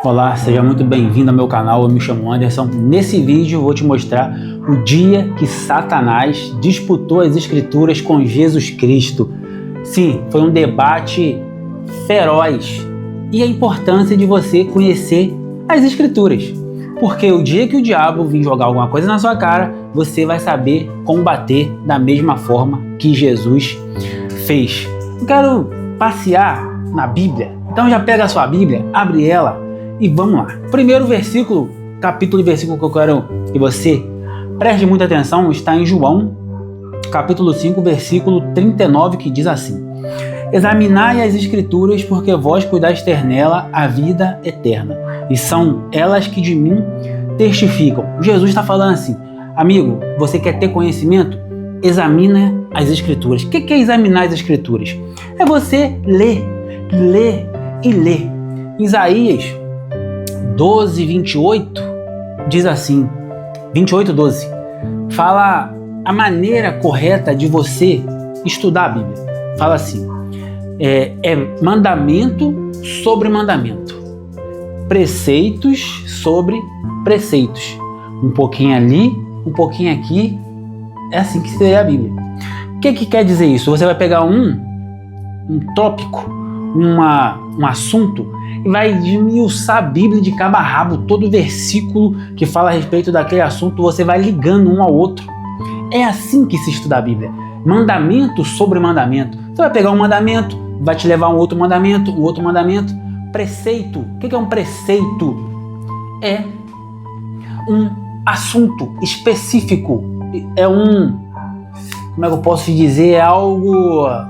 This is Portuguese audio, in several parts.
Olá, seja muito bem-vindo ao meu canal, eu me chamo Anderson. Nesse vídeo eu vou te mostrar o dia que Satanás disputou as escrituras com Jesus Cristo. Sim, foi um debate feroz e a importância de você conhecer as escrituras. Porque o dia que o diabo vir jogar alguma coisa na sua cara, você vai saber combater da mesma forma que Jesus fez. Eu quero passear na Bíblia, então já pega a sua Bíblia, abre ela e vamos lá. Primeiro versículo, capítulo e versículo que eu quero que você preste muita atenção, está em João, capítulo 5, versículo 39, que diz assim: Examinai as escrituras, porque vós cuidais ter nela a vida eterna, e são elas que de mim testificam. Jesus está falando assim: amigo, você quer ter conhecimento? Examina as escrituras. O que é examinar as escrituras? É você ler e ler. Isaías 12, 28 diz assim, 28, 12, fala a maneira correta de você estudar a Bíblia. Fala assim, é mandamento sobre mandamento, preceitos sobre preceitos, um pouquinho ali, um pouquinho aqui. É assim que se lê a Bíblia. O que quer dizer isso? Você vai pegar um tópico, um assunto, e vai desmiuçar a Bíblia de cabo a rabo, todo versículo que fala a respeito daquele assunto, você vai ligando um ao outro. É assim que se estuda a Bíblia. Mandamento sobre mandamento. Você vai pegar um mandamento, vai te levar a um outro mandamento, Preceito. O que é um preceito? É um assunto específico. É como é que eu posso te dizer? É algo... a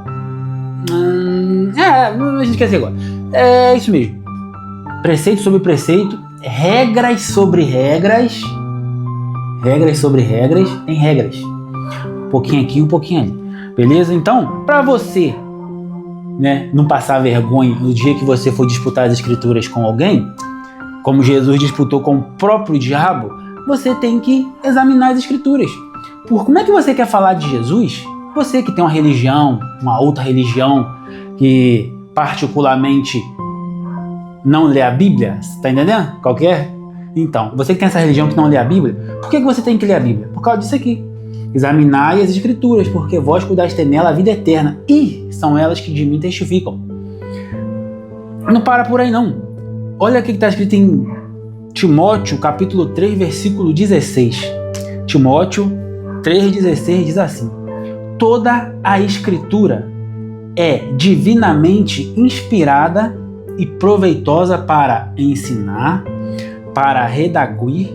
gente quer dizer agora. É isso mesmo. Preceito sobre preceito, regras sobre regras, regras sobre regras, tem regras. Um pouquinho aqui, um pouquinho ali. Beleza? Então, para você, né, não passar vergonha no dia que você for disputar as escrituras com alguém, como Jesus disputou com o próprio diabo, você tem que examinar as escrituras. Como é que você quer falar de Jesus? Você que tem uma religião, uma outra religião, que particularmente não lê a Bíblia, tá entendendo? Qual que é? Então, você que tem essa religião que não lê a Bíblia, por que você tem que ler a Bíblia? Por causa disso aqui. Examinai as escrituras, porque vós cuidais ter nela a vida eterna, e são elas que de mim testificam. Não para por aí não. Olha o que está escrito em Timóteo, capítulo 3, versículo 16. Timóteo 3,16 diz assim: toda a escritura é divinamente inspirada e proveitosa para ensinar, para redaguir,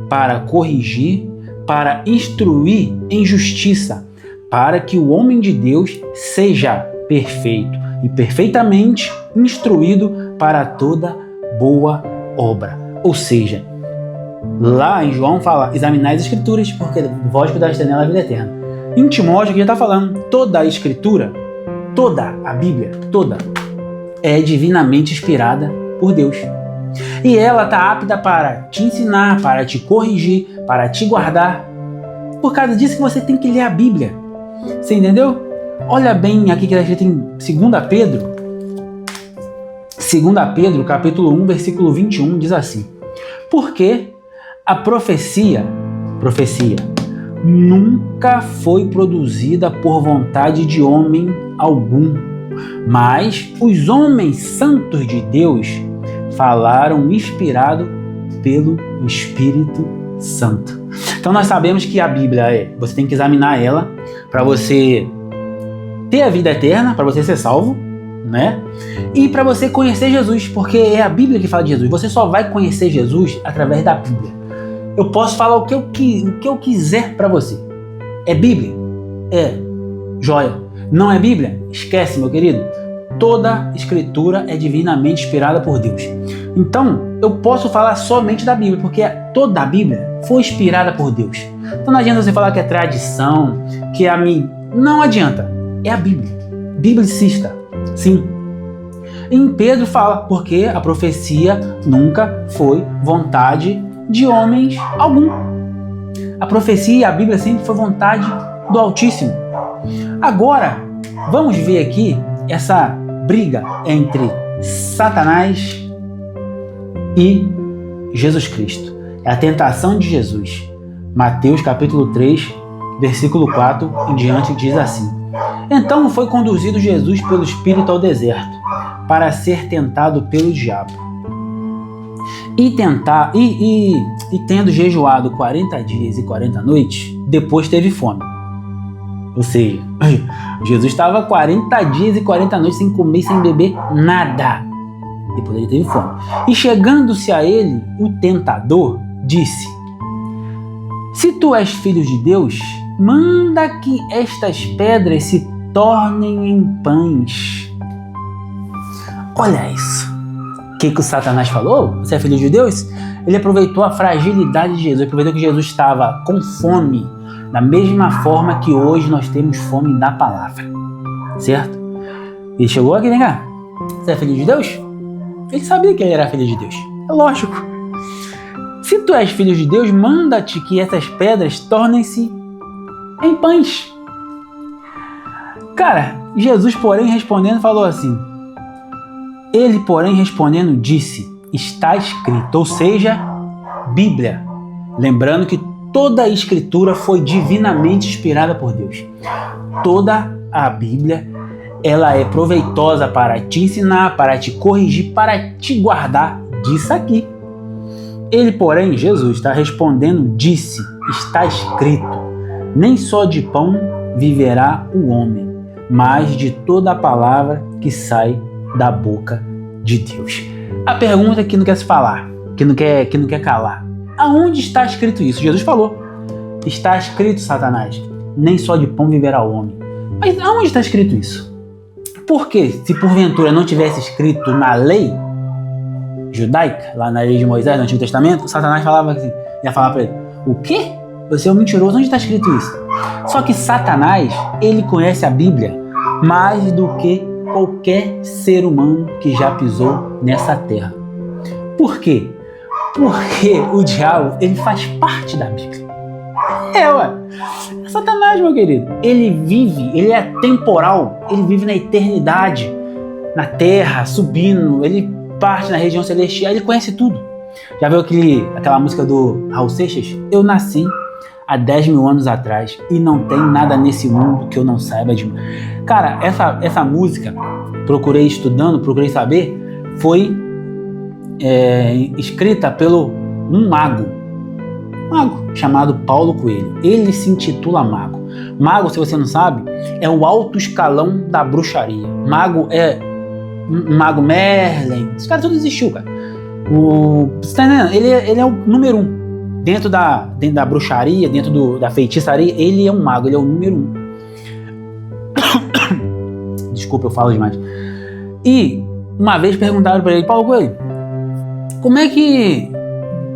para corrigir, para instruir em justiça, para que o homem de Deus seja perfeito e perfeitamente instruído para toda boa obra. Ou seja, lá em João fala, examinai as escrituras, porque vós cuidais ter nela a vida eterna. Em Timóteo aqui já está falando, toda a escritura, toda a Bíblia, toda, é divinamente inspirada por Deus. E ela está apta para te ensinar, para te corrigir, para te guardar. Por causa disso que você tem que ler a Bíblia. Você entendeu? Olha bem aqui que está escrito em 2 Pedro. 2 Pedro, capítulo 1, versículo 21, diz assim: porque a profecia nunca foi produzida por vontade de homem algum, mas os homens santos de Deus falaram inspirado pelo Espírito Santo. Então nós sabemos que a Bíblia você tem que examinar ela para você ter a vida eterna, para você ser salvo, né? E para você conhecer Jesus, porque é a Bíblia que fala de Jesus. Você só vai conhecer Jesus através da Bíblia. Eu posso falar o que eu quiser para você. É Bíblia? É. Joia. Não é Bíblia? Esquece, meu querido. Toda escritura é divinamente inspirada por Deus. Então, eu posso falar somente da Bíblia, porque toda a Bíblia foi inspirada por Deus. Então não adianta você falar que é tradição, que é a mim. Não adianta. É a Bíblia. Biblicista. Sim. Em Pedro fala, porque a profecia nunca foi vontade de homens algum. A profecia e a Bíblia sempre foi vontade do Altíssimo. Agora, vamos ver aqui essa briga entre Satanás e Jesus Cristo. É a tentação de Jesus. Mateus capítulo 3, versículo 4 em diante diz assim: Então foi conduzido Jesus pelo Espírito ao deserto, para ser tentado pelo diabo. E tendo jejuado 40 dias e 40 noites, depois teve fome. Ou seja, Jesus estava 40 dias e 40 noites sem comer e sem beber nada. Depois ele teve fome. E chegando-se a ele, o tentador disse: Se tu és filho de Deus, manda que estas pedras se tornem em pães. Olha isso. O que o Satanás falou? Você é filho de Deus? Ele aproveitou a fragilidade de Jesus, aproveitou que Jesus estava com fome, da mesma forma que hoje nós temos fome da palavra, certo? Ele chegou aqui, vem cá, você é filho de Deus? Ele sabia que ele era filho de Deus, é lógico. Se tu és filho de Deus, manda-te que essas pedras tornem-se em pães. Cara, Jesus, porém, respondendo, falou assim: Ele, porém, respondendo, disse: Está escrito, ou seja, Bíblia. Lembrando que toda a Escritura foi divinamente inspirada por Deus. Toda a Bíblia, ela é proveitosa para te ensinar, para te corrigir, para te guardar disso aqui. Ele, porém, Jesus está respondendo, disse: Está escrito, nem só de pão viverá o homem, mas de toda a palavra que sai da boca de Deus. A pergunta que não quer se falar, que não quer calar: aonde está escrito isso? Jesus falou: Está escrito, Satanás, nem só de pão viverá o homem. Mas aonde está escrito isso? Porque se porventura não tivesse escrito na lei judaica, lá na lei de Moisés, no Antigo Testamento, Satanás falava assim, ia falar para ele: o quê? Você é um mentiroso, onde está escrito isso? Só que Satanás, ele conhece a Bíblia mais do que qualquer ser humano que já pisou nessa terra. Por quê? Porque o diabo, ele faz parte da Bíblia. É Satanás, meu querido. Ele vive, ele é temporal, ele vive na eternidade, na terra, subindo, ele parte na região celestial, ele conhece tudo. Já viu aquela música do Raul Seixas? Eu nasci há 10 mil anos atrás e não tem nada nesse mundo que eu não saiba de mim. Cara, essa música, procurei saber, foi escrita pelo um mago chamado Paulo Coelho. Ele se intitula mago. Mago, se você não sabe, é o alto escalão da bruxaria. Mago é Mago Merlin. Esse cara tudo existiu, cara. Você tá entendendo? Ele é o número 1. Dentro da bruxaria, dentro da feitiçaria, ele é um mago, ele é o número 1. Desculpa, eu falo demais. E uma vez perguntaram para ele: Paulo Coelho,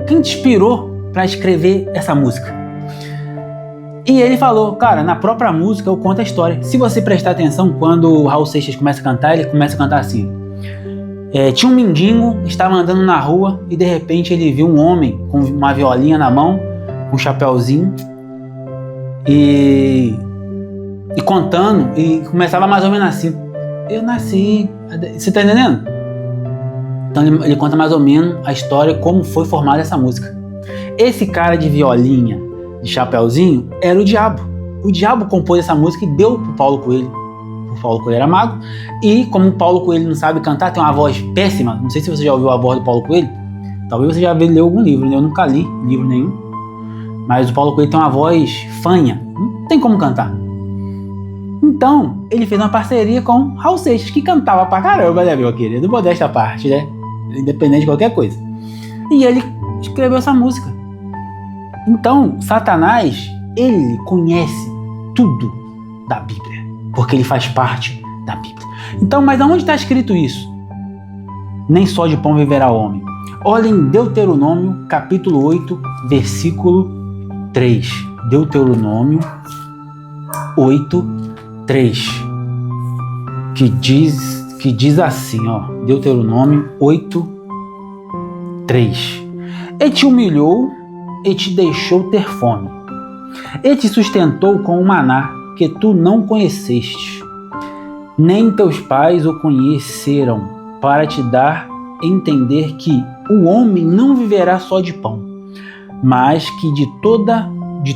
quem te inspirou para escrever essa música? E ele falou: cara, na própria música eu conto a história. Se você prestar atenção, quando o Raul Seixas começa a cantar, ele começa a cantar assim: tinha um mendigo, estava andando na rua e de repente ele viu um homem com uma violinha na mão, com um chapéuzinho e contando, e começava mais ou menos assim: eu nasci. Você tá entendendo? Então ele conta mais ou menos a história, como foi formada essa música. Esse cara de violinha, de chapéuzinho, era o diabo. O diabo compôs essa música e deu pro Paulo Coelho. O Paulo Coelho era mago. E como o Paulo Coelho não sabe cantar, tem uma voz péssima. Não sei se você já ouviu a voz do Paulo Coelho. Talvez você já leu algum livro. Eu nunca li livro nenhum. Mas o Paulo Coelho tem uma voz fanha. Não tem como cantar. Então, ele fez uma parceria com Raul Seixas, que cantava pra caramba, né, meu querido? Modesta parte, né? Independente de qualquer coisa. E ele escreveu essa música. Então, Satanás, ele conhece tudo da Bíblia, porque ele faz parte da Bíblia. Então, mas aonde está escrito isso? Nem só de pão viverá o homem. Olha em Deuteronômio, capítulo 8, versículo 3. Deuteronômio 8, 3. Que diz assim, ó. Deuteronômio 8, 3. E te humilhou e te deixou ter fome, e te sustentou com o maná que tu não conheceste, nem teus pais o conheceram, para te dar entender que o homem não viverá só de pão, mas que de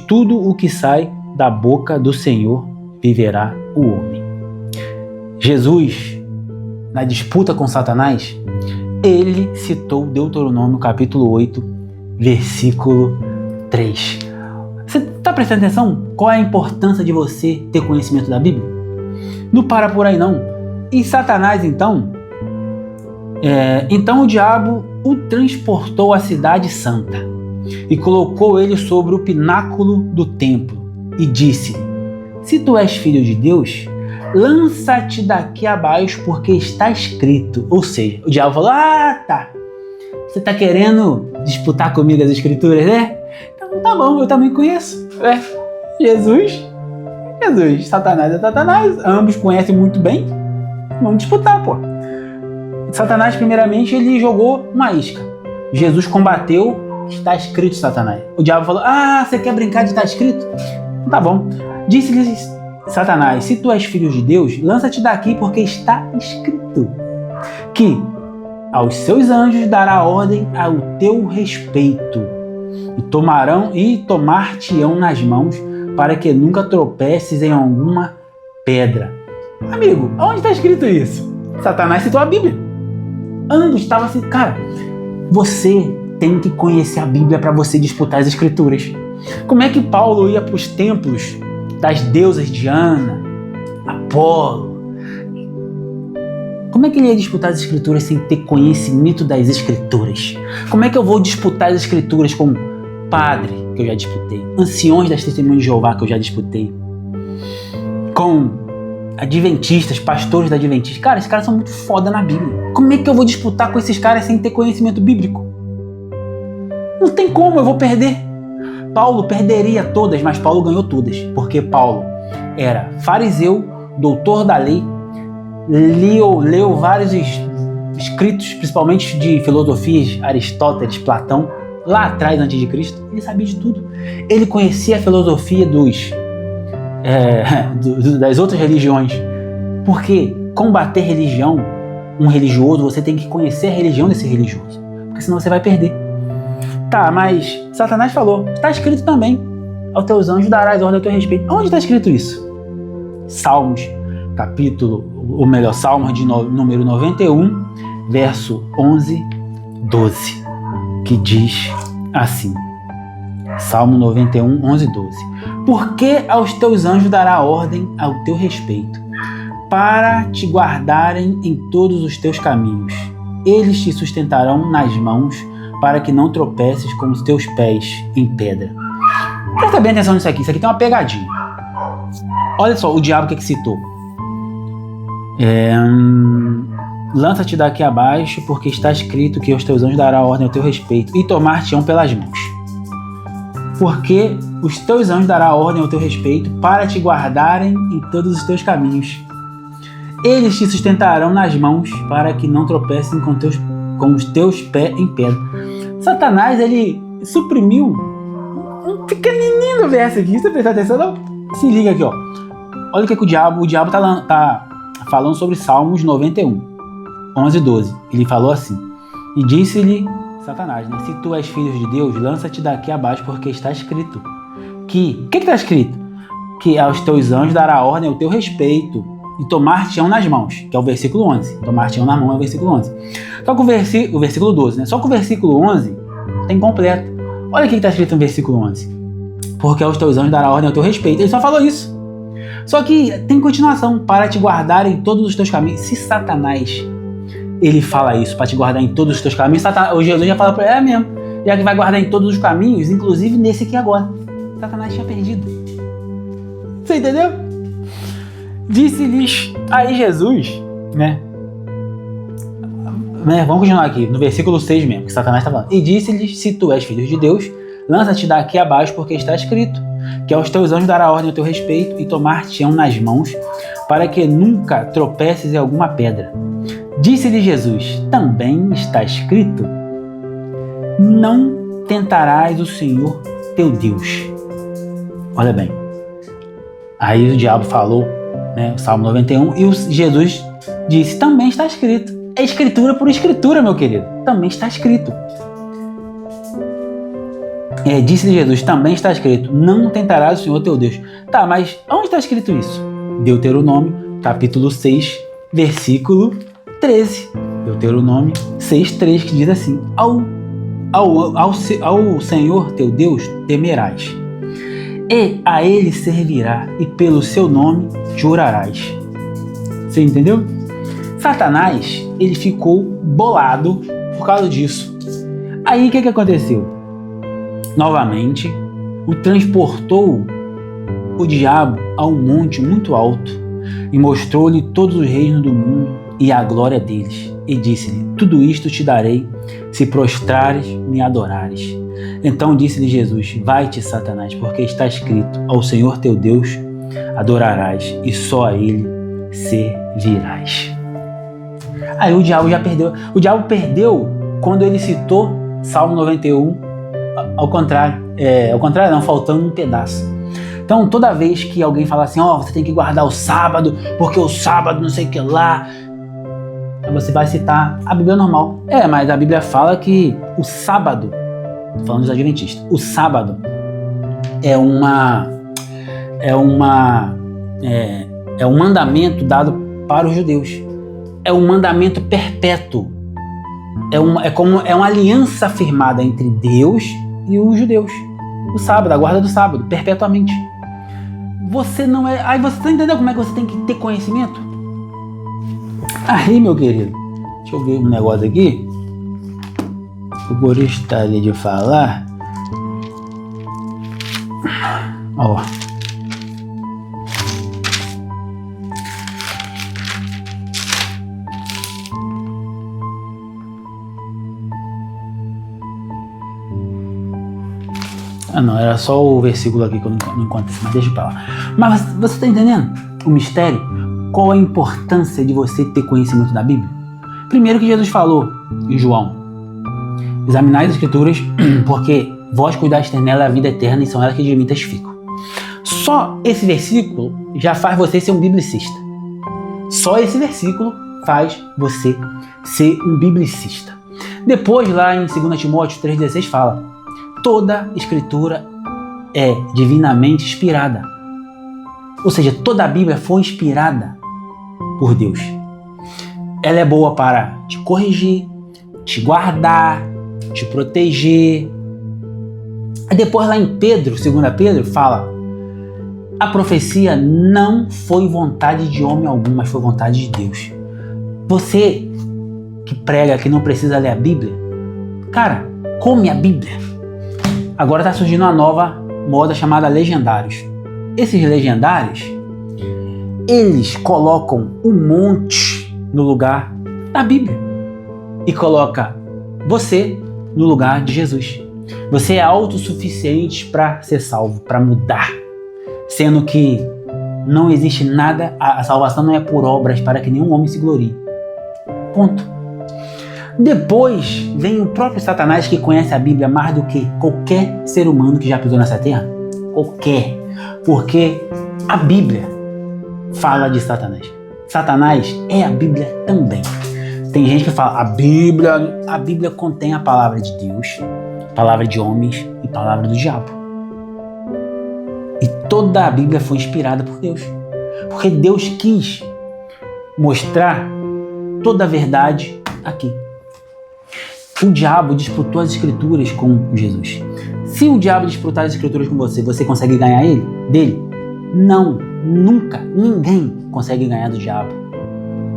tudo o que sai da boca do Senhor viverá o homem. Jesus, na disputa com Satanás, ele citou Deuteronômio capítulo 8, versículo 3. Você está prestando atenção? Qual é a importância de você ter conhecimento da Bíblia? Não para por aí não. E Satanás então o diabo o transportou à cidade santa e colocou ele sobre o pináculo do templo e disse-lhe: se tu és filho de Deus, lança-te daqui abaixo, porque está escrito. Ou seja, o diabo falou: tá, você está querendo disputar comigo as escrituras, né? Então tá bom, eu também conheço. Jesus, Satanás é Satanás, ambos conhecem muito bem, vamos disputar, pô. Satanás, primeiramente, ele jogou uma isca. Jesus combateu, está escrito, Satanás. O diabo falou: você quer brincar de estar escrito? Tá bom. Disse-lhe Satanás: se tu és filho de Deus, lança-te daqui, porque está escrito que aos seus anjos dará ordem ao teu respeito e tomar-te-ão nas mãos, para que nunca tropeces em alguma pedra. Amigo, onde está escrito isso? Satanás citou a Bíblia. Ambos estavam assim, cara, você tem que conhecer a Bíblia para você disputar as escrituras. Como é que Paulo ia para os templos das deusas Diana, Apolo? Como é que ele ia disputar as escrituras sem ter conhecimento das escrituras? Como é que eu vou disputar as escrituras com padre, que eu já disputei, anciões das Testemunhas de Jeová, que eu já disputei, com adventistas, pastores da Adventista? Cara, esses caras são muito foda na Bíblia. Como é que eu vou disputar com esses caras sem ter conhecimento bíblico? Não tem como, eu vou perder. Paulo perderia todas, mas Paulo ganhou todas, porque Paulo era fariseu, doutor da lei, leu vários escritos, principalmente de filosofias, Aristóteles, Platão, lá atrás, antes de Cristo. Ele sabia de tudo. Ele conhecia a filosofia das outras religiões. Porque combater religião, um religioso, você tem que conhecer a religião desse religioso, porque senão você vai perder. Tá, mas Satanás falou, está escrito também: aos teus anjos darás ordem ao teu respeito. Onde está escrito isso? Salmos, Salmos de número 91, verso 11, 12, que diz assim, Salmo 91, 11, 12. Porque aos teus anjos dará ordem ao teu respeito, para te guardarem em todos os teus caminhos. Eles te sustentarão nas mãos, para que não tropeces com os teus pés em pedra. Presta bem atenção nisso aqui tem uma pegadinha. Olha só o diabo que citou. Lança-te daqui abaixo, porque está escrito que os teus anjos dará ordem ao teu respeito e tomar-te-ão pelas mãos. Porque os teus anjos dará ordem ao teu respeito, para te guardarem em todos os teus caminhos. Eles te sustentarão nas mãos, para que não tropeces com os teus pés em pedra. Satanás, ele suprimiu um pequenininho verso aqui. Você prestar atenção? Não? Se liga aqui, ó. Olha o que o diabo tá falando sobre Salmos 91, 11 e 12. Ele falou assim: e disse-lhe Satanás, né? Se tu és filho de Deus, lança-te daqui abaixo, porque está escrito que... O que está escrito? Que aos teus anjos dará ordem ao teu respeito e tomar-te-ão nas mãos, que é o versículo 11. Tomar-te-ão na mão é o versículo 11. Só que o versículo 12, né? Só que o versículo 11 está incompleto. Olha o que está escrito no versículo 11. Porque aos teus anjos dará ordem ao teu respeito. Ele só falou isso. Só que tem continuação: para te guardar em todos os teus caminhos. Se Satanás, ele fala isso, para te guardar em todos os teus caminhos, o Jesus já fala para ele, mesmo, já que vai guardar em todos os caminhos, inclusive nesse aqui agora. Satanás tinha perdido. Você entendeu? Disse-lhes aí Jesus, né? Vamos continuar aqui, no versículo 6 mesmo, que Satanás está falando. E disse-lhes: se tu és filho de Deus, lança-te daqui abaixo, porque está escrito que aos teus anjos dará ordem ao teu respeito e tomar-te-ão nas mãos, para que nunca tropeces em alguma pedra. Disse-lhe Jesus: também está escrito: não tentarás o Senhor teu Deus. Olha bem, aí o diabo falou, né, o Salmo 91, e Jesus disse: também está escrito: é escritura por escritura, meu querido. Também está escrito. Disse Jesus, também está escrito, não tentarás o Senhor teu Deus. Tá, mas onde está escrito isso? Deuteronômio, capítulo 6, versículo 13. Deuteronômio 6, 3, que diz assim, ao Senhor teu Deus temerás, e a Ele servirá, e pelo seu nome jurarás. Você entendeu? Satanás, ele ficou bolado por causa disso. Aí o que aconteceu? Novamente, o transportou o diabo a um monte muito alto e mostrou-lhe todos os reinos do mundo e a glória deles. E disse-lhe, tudo isto te darei, se prostrares me adorares. Então disse-lhe Jesus, vai-te, Satanás, porque está escrito, ao Senhor teu Deus adorarás e só a Ele servirás. Aí o diabo já perdeu. O diabo perdeu quando ele citou Salmo 91, ao contrário não, faltando um pedaço. Então toda vez que alguém fala assim, você tem que guardar o sábado, porque o sábado não sei o que lá, você vai citar a Bíblia normal. Mas a Bíblia fala que o sábado, falando dos adventistas, o sábado é um mandamento dado para os judeus. É um mandamento perpétuo. É uma aliança firmada entre Deus e os judeus. O sábado, a guarda do sábado, perpetuamente. Você não é... Aí você tá entendendo como é que você tem que ter conhecimento? Aí, meu querido, deixa eu ver um negócio aqui. Eu gostaria de falar. Não, era só o versículo aqui que eu não encontrei, mas deixa pra lá. Mas você está entendendo o mistério? Qual a importância de você ter conhecimento da Bíblia? Primeiro que Jesus falou em João, examinai as escrituras, porque vós cuidastes nela a vida eterna e são elas que de mim testificam. Só esse versículo já faz você ser um biblicista. Só esse versículo faz você ser um biblicista. Depois, lá em 2 Timóteo 3,16 fala, toda escritura é divinamente inspirada. Ou seja, toda a Bíblia foi inspirada por Deus. Ela é boa para te corrigir, te guardar, te proteger. Depois lá em Pedro, 2 Pedro, fala, a profecia não foi vontade de homem algum, mas foi vontade de Deus. Você que prega que não precisa ler a Bíblia, cara, come a Bíblia. Agora está surgindo uma nova moda chamada legendários. Esses legendários, eles colocam um monte no lugar da Bíblia e coloca você no lugar de Jesus. Você é autossuficiente para ser salvo, para mudar, sendo que não existe nada, a salvação não é por obras para que nenhum homem se glorie. Ponto. Depois vem o próprio Satanás, que conhece a Bíblia mais do que qualquer ser humano que já pisou nessa terra. Qualquer. Porque a Bíblia fala de Satanás. Satanás é a Bíblia também. Tem gente que fala, a Bíblia contém a palavra de Deus, palavra de homens e palavra do diabo. E toda a Bíblia foi inspirada por Deus. Porque Deus quis mostrar toda a verdade aqui. O diabo disputou as escrituras com Jesus. Se o diabo disputar as escrituras com você, você consegue ganhar dele? Não, nunca, ninguém consegue ganhar do diabo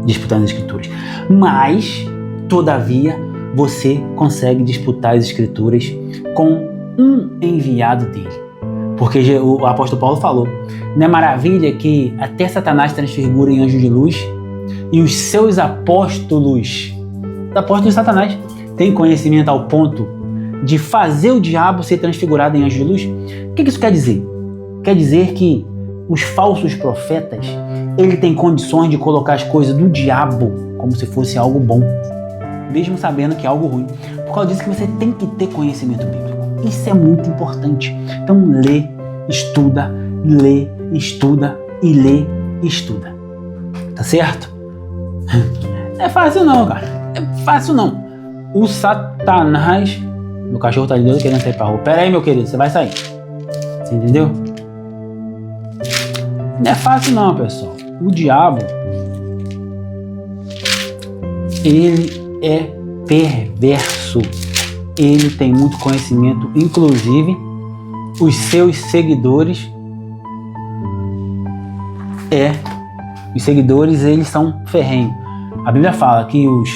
disputando as escrituras. Mas, todavia, você consegue disputar as escrituras com um enviado dele. Porque o apóstolo Paulo falou, não é maravilha que até Satanás transfigura em anjo de luz e os seus apóstolos, os apóstolos de Satanás, têm conhecimento ao ponto de fazer o diabo ser transfigurado em anjo de luz? O que isso quer dizer? Quer dizer que os falsos profetas, ele tem condições de colocar as coisas do diabo como se fosse algo bom, mesmo sabendo que é algo ruim. Por causa disso que você tem que ter conhecimento bíblico. Isso é muito importante. Então lê, estuda, lê, estuda e lê, estuda. Tá certo? Não é fácil não, cara. É fácil não. O Satanás... Meu cachorro tá ali querendo sair pra rua. Pera aí, meu querido, você vai sair. Você entendeu? Não é fácil não, pessoal. O diabo, ele é perverso. Ele tem muito conhecimento, inclusive os seus seguidores. Os seguidores, eles são ferrenhos. A Bíblia fala que os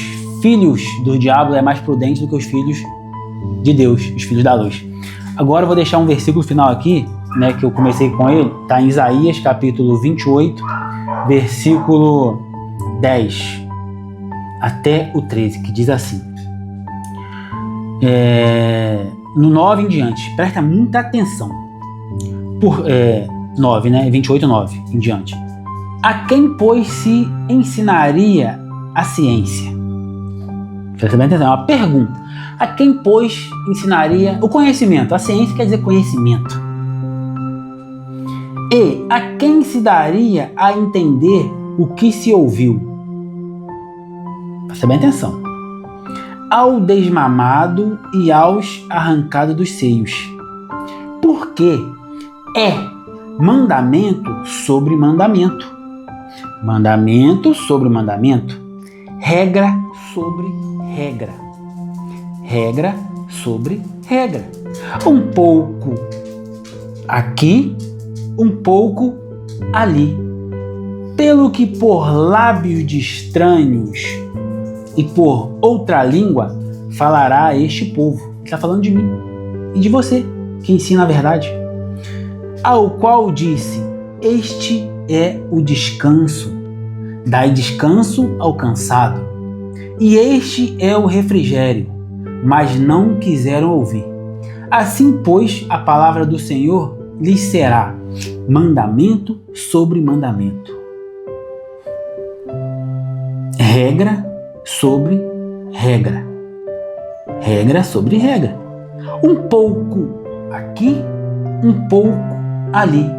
filhos do diabo é mais prudente do que os filhos de Deus, os filhos da luz. Agora eu vou deixar um versículo final aqui, né, que eu comecei com ele, está em Isaías capítulo 28, versículo 10 até o 13, que diz assim, no 9 em diante, presta muita atenção, 9, né, 28, 9 em diante. A quem, pois, se ensinaria a ciência? Presta bem atenção, é uma pergunta. A quem, pois, ensinaria o conhecimento? A ciência quer dizer conhecimento. E a quem se daria a entender o que se ouviu? Presta bem atenção. Ao desmamado e aos arrancados dos seios. Porque é mandamento sobre mandamento. Mandamento sobre mandamento. Regra sobre regra. Regra sobre regra. Um pouco aqui, um pouco ali. Pelo que por lábios de estranhos e por outra língua falará este povo. Ele está falando de mim e de você, que ensina a verdade. Ao qual disse, este é o descanso. Dai descanso ao cansado. E este é o refrigério. Mas não quiseram ouvir. Assim, pois, a palavra do Senhor lhes será mandamento sobre mandamento. Regra sobre regra. Regra sobre regra. Um pouco aqui, um pouco ali,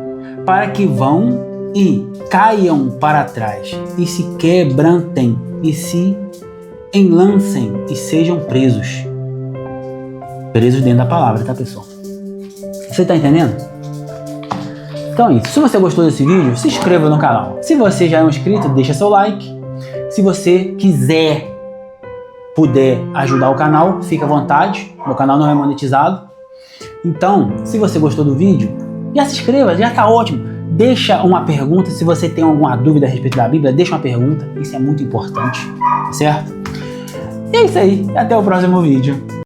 para que vão e caiam para trás, e se quebrantem, e se enlancem, e sejam presos. Presos dentro da palavra, tá, pessoal? Você tá entendendo? Então é isso. Se você gostou desse vídeo, se inscreva no canal. Se você já é um inscrito, deixa seu like. Se você puder ajudar o canal, fica à vontade. Meu canal não é monetizado. Então, se você gostou do vídeo, já se inscreva, já tá ótimo. Deixa uma pergunta. Se você tem alguma dúvida a respeito da Bíblia, deixa uma pergunta. Isso é muito importante, certo? E é isso aí. Até o próximo vídeo.